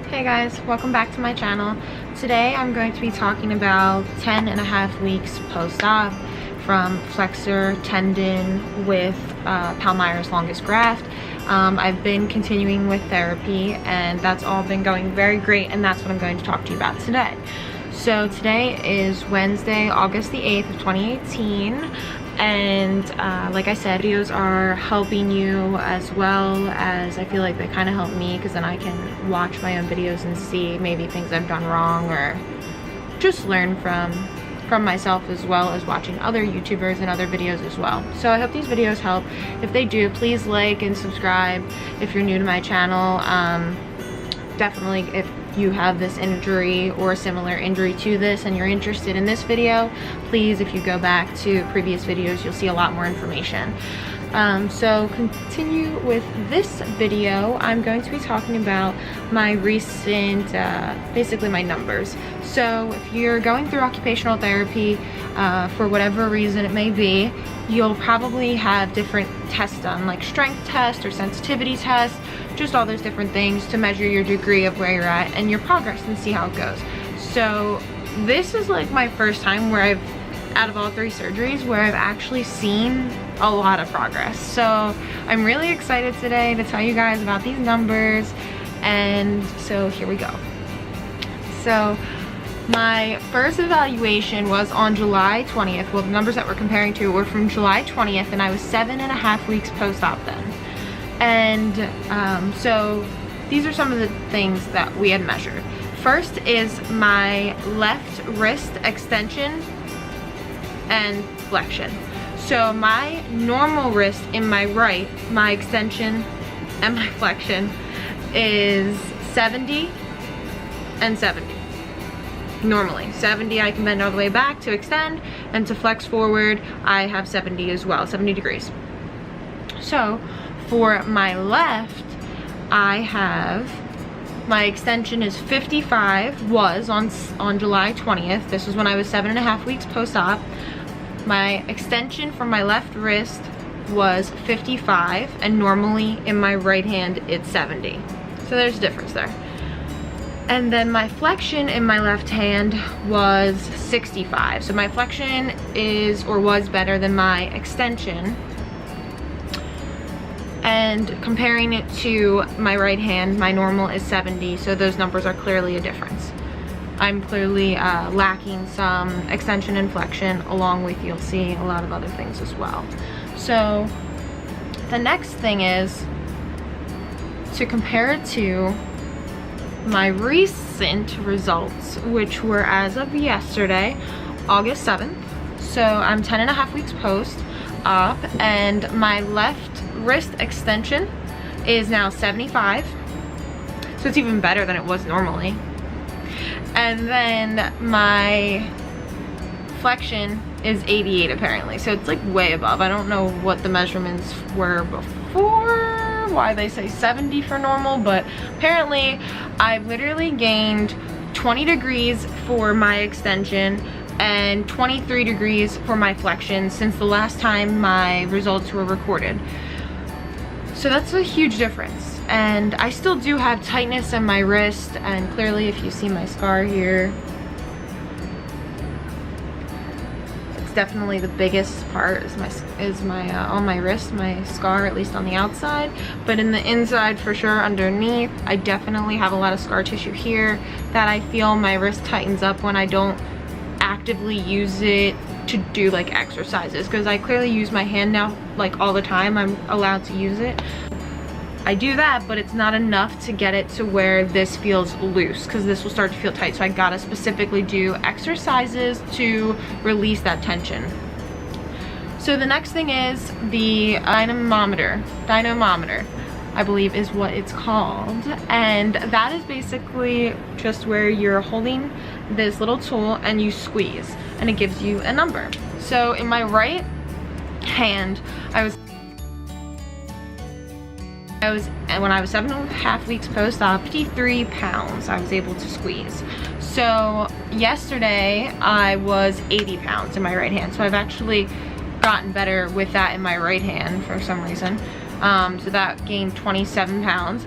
Hey guys, welcome back to my channel. Today I'm going to be talking about 10.5 weeks post-op from Flexor Tendon with Palmyra's longest graft. I've been continuing with therapy and that's all been going very great, and that's what I'm going to talk to you about today. So today is Wednesday, August the 8th of 2018. And like I said, videos are helping you as well as I feel like they kind of help me, because then I can watch my own videos and see maybe things I've done wrong, or just learn from myself, as well as watching other YouTubers and other videos as well. So I hope these videos help. If they do, please like and subscribe if you're new to my channel. Definitely, if you have this injury or a similar injury to this and you're interested in this video, please, if you go back to previous videos, you'll see a lot more information. So continue with this video. I'm going to be talking about my recent, basically my numbers. So if you're going through occupational therapy, for whatever reason it may be, you'll probably have different tests done, like strength test or sensitivity test, just all those different things to measure your degree of where you're at and your progress and see how it goes. So this is like my first time where out of all 3 surgeries, where I've actually seen a lot of progress. So I'm really excited today to tell you guys about these numbers. And so here we go. So my first evaluation was on July 20th. Well, the numbers that we're comparing to were from July 20th, and I was 7.5 weeks post-op then. And so these are some of the things that we had measured. First is my left wrist extension and flexion. So my normal wrist in my right, my extension and my flexion is 70 and 70. Normally 70, I can bend all the way back to extend, and to flex forward I have 70 as well, 70 degrees. So for my left, I have, my extension is 55, was on July 20th. This was when I was 7.5 weeks post-op. My extension from my left wrist was 55, and normally in my right hand it's 70. So there's a difference there. And then my flexion in my left hand was 65. So my flexion is, or was, better than my extension. And comparing it to my right hand, my normal is 70, so those numbers are clearly a difference. I'm clearly lacking some extension and flexion, along with, you'll see, a lot of other things as well. So the next thing is to compare it to my recent results, which were as of yesterday, August 7th. So I'm 10.5 weeks post-op, and my left wrist extension is now 75. So it's even better than it was normally. And then my flexion is 88 apparently. So it's like way above. I don't know what the measurements were before, why they say 70 for normal, but apparently I've literally gained 20 degrees for my extension and 23 degrees for my flexion since the last time my results were recorded. So that's a huge difference. And I still do have tightness in my wrist, and clearly if you see my scar here, it's definitely the biggest part is my on my wrist, my scar, at least on the outside. But in the inside, for sure, underneath, I definitely have a lot of scar tissue here that I feel my wrist tightens up when I don't actively use it to do like exercises, because I clearly use my hand now like all the time. I'm allowed to use it. I do that, but it's not enough to get it to where this feels loose, because this will start to feel tight. So I gotta specifically do exercises to release that tension. So the next thing is the dynamometer, I believe is what it's called. And that is basically just where you're holding this little tool and you squeeze, and it gives you a number. So in my right hand, when I was 7.5 weeks post-op, 53 pounds I was able to squeeze. So yesterday I was 80 pounds in my right hand. So I've actually gotten better with that in my right hand for some reason. So that gained 27 pounds.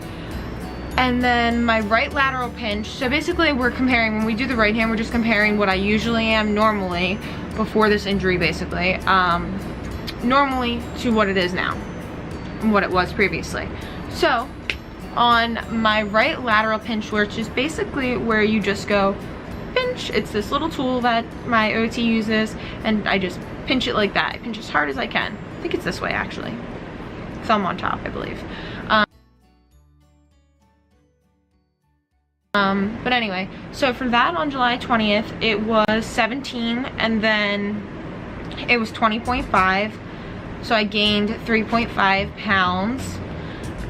And then my right lateral pinch, so basically we're comparing, when we do the right hand, we're just comparing what I usually am normally before this injury basically, normally to what it is now and what it was previously. So on my right lateral pinch, which is basically where you just go pinch, it's this little tool that my OT uses, and I just pinch it like that. I pinch as hard as I can. I think it's this way actually. Thumb on top, I believe. But anyway, so for that on July 20th, it was 17, and then it was 20.5. So I gained 3.5 pounds.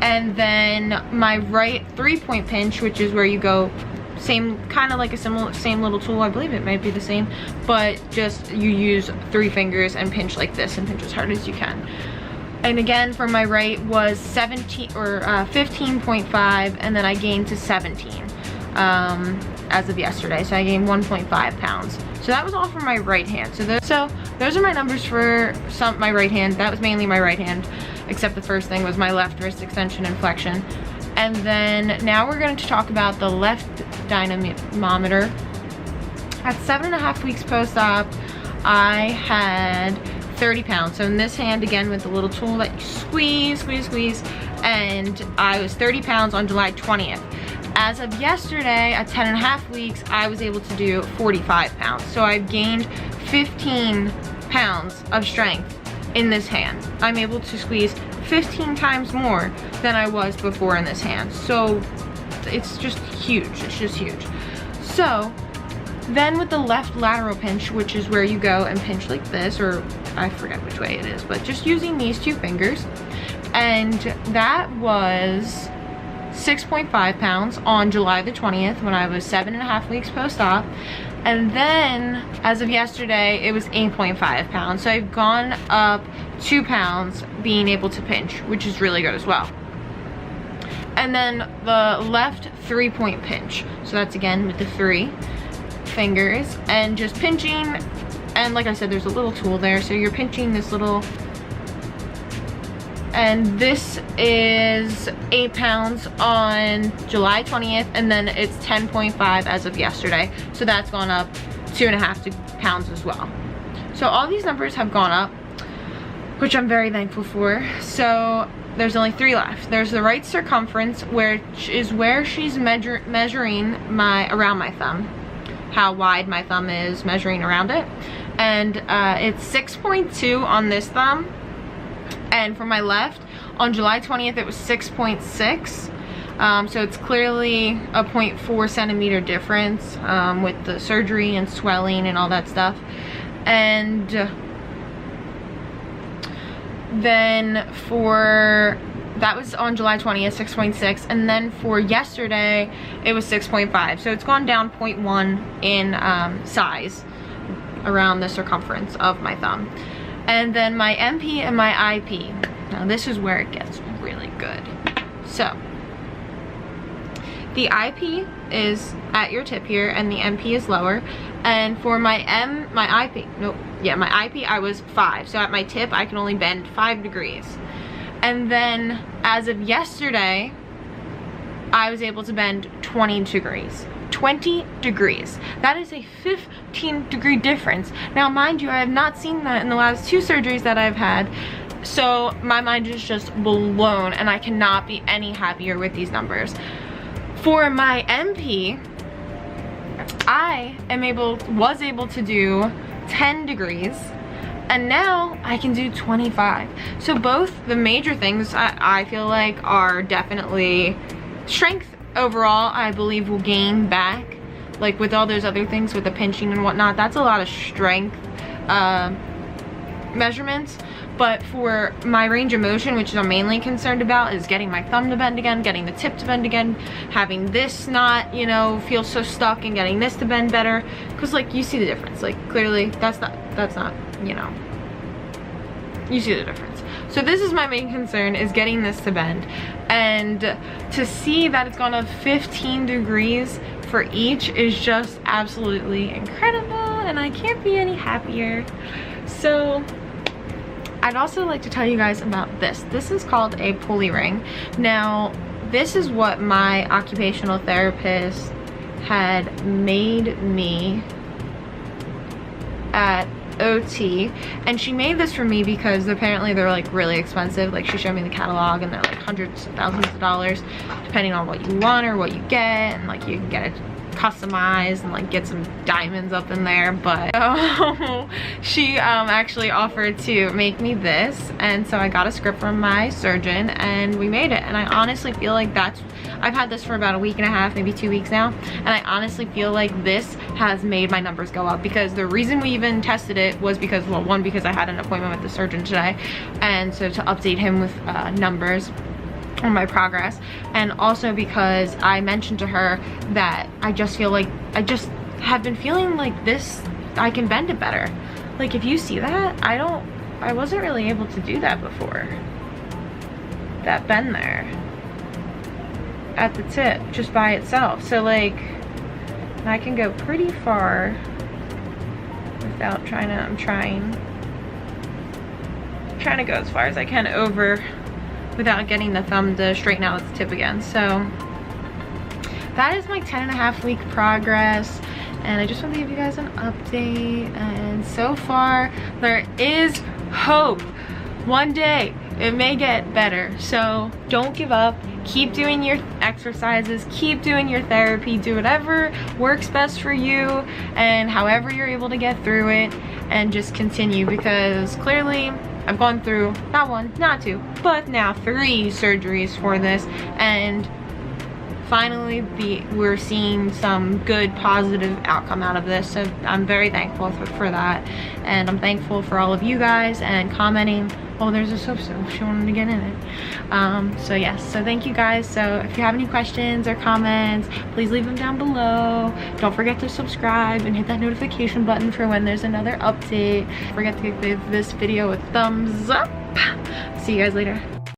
And then my right 3-point pinch, which is where you go same, kind of like a same little tool, I believe it might be the same, but just you use 3 fingers and pinch like this and pinch as hard as you can. And again, for my right was 17 or 15.5, and then I gained to 17 as of yesterday. So I gained 1.5 pounds. So that was all for my right hand. So those are my numbers for my right hand. That was mainly my right hand, except the first thing was my left wrist extension and flexion. And then now we're going to talk about the left dynamometer. At 7.5 weeks post-op, I had 30 pounds. So in this hand, again, with the little tool that you squeeze, and I was 30 pounds on July 20th. As of yesterday, at 10.5 weeks, I was able to do 45 pounds. So I've gained 15 pounds of strength in this hand. I'm able to squeeze 15 times more than I was before in this hand. So it's just huge. It's just huge. So then with the left lateral pinch, which is where you go and pinch like this, or I forget which way it is, but just using these 2 fingers. And that was 6.5 pounds on July the 20th when I was 7.5 weeks post-op. And then as of yesterday, it was 8.5 pounds. So I've gone up 2 pounds being able to pinch, which is really good as well. And then the left 3-point pinch. So that's again with the 3 fingers and just pinching. And like I said, there's a little tool there. So you're pinching this little, and this is 8 pounds on July 20th, and then it's 10.5 as of yesterday. So that's gone up 2.5 pounds as well. So all these numbers have gone up, which I'm very thankful for. So there's only 3 left. There's the right circumference, which is where she's measuring around my thumb, how wide my thumb is, measuring around it. And it's 6.2 on this thumb. And for my left, on July 20th, it was 6.6. So it's clearly a 0.4 centimeter difference with the surgery and swelling and all that stuff. And then that was on July 20th, 6.6. And then for yesterday, it was 6.5. So it's gone down 0.1 in size around the circumference of my thumb. And then my MP and my IP. Now this is where it gets really good. So the IP is at your tip here and the MP is lower. And for my IP, I was 5. So at my tip, I can only bend 5 degrees. And then as of yesterday, I was able to bend 20 degrees. 20 degrees. That is a 15-degree difference. Now, mind you, I have not seen that in the last 2 surgeries that I've had. So my mind is just blown and I cannot be any happier with these numbers. For my MP, I was able to do 10 degrees. And now I can do 25. So both the major things I feel like are definitely strength overall. I believe will gain back, like with all those other things with the pinching and whatnot. That's a lot of strength measurements. But for my range of motion, which I'm mainly concerned about, is getting my thumb to bend again, getting the tip to bend again, having this not, you know, feel so stuck, and getting this to bend better. Because like you see the difference. Like clearly that's not, you know, you see the difference. So this is my main concern, is getting this to bend. And to see that it's gone up 15 degrees for each is just absolutely incredible, and I can't be any happier. So I'd also like to tell you guys about this. This is called a pulley ring. Now, this is what my occupational therapist had made me at OT, and she made this for me because apparently they're like really expensive. Like, she showed me the catalog and they're like hundreds of thousands of dollars depending on what you want or what you get, and like you can get it customized and like get some diamonds up in there. But she actually offered to make me this, and so I got a script from my surgeon and we made it. And I honestly feel like I've had this for about a week and a half, maybe 2 weeks now, and I honestly feel like this has made my numbers go up, because the reason we even tested it was because, well, one, because I had an appointment with the surgeon today, and so to update him with numbers on my progress, and also because I mentioned to her that I just feel like I just have been feeling like this, I can bend it better. Like, if you see that, I wasn't really able to do that before, that bend there at the tip just by itself. So like, I can go pretty far without I'm trying to go as far as I can over without getting the thumb to straighten out its tip again. So that is my 10.5 week progress, and I just want to give you guys an update. And so far there is hope. One day it may get better, so don't give up. Keep doing your exercises, keep doing your therapy, do whatever works best for you and however you're able to get through it, and just continue, because clearly I've gone through not 1, not 2, but now 3 surgeries for this, and finally we're seeing some good positive outcome out of this. So I'm very thankful for that, and I'm thankful for all of you guys and commenting. Oh, there's a soap stove, she wanted to get in it. So yes, so thank you guys. So if you have any questions or comments, please leave them down below. Don't forget to subscribe and hit that notification button for when there's another update. Don't forget to give this video a thumbs up. See you guys later.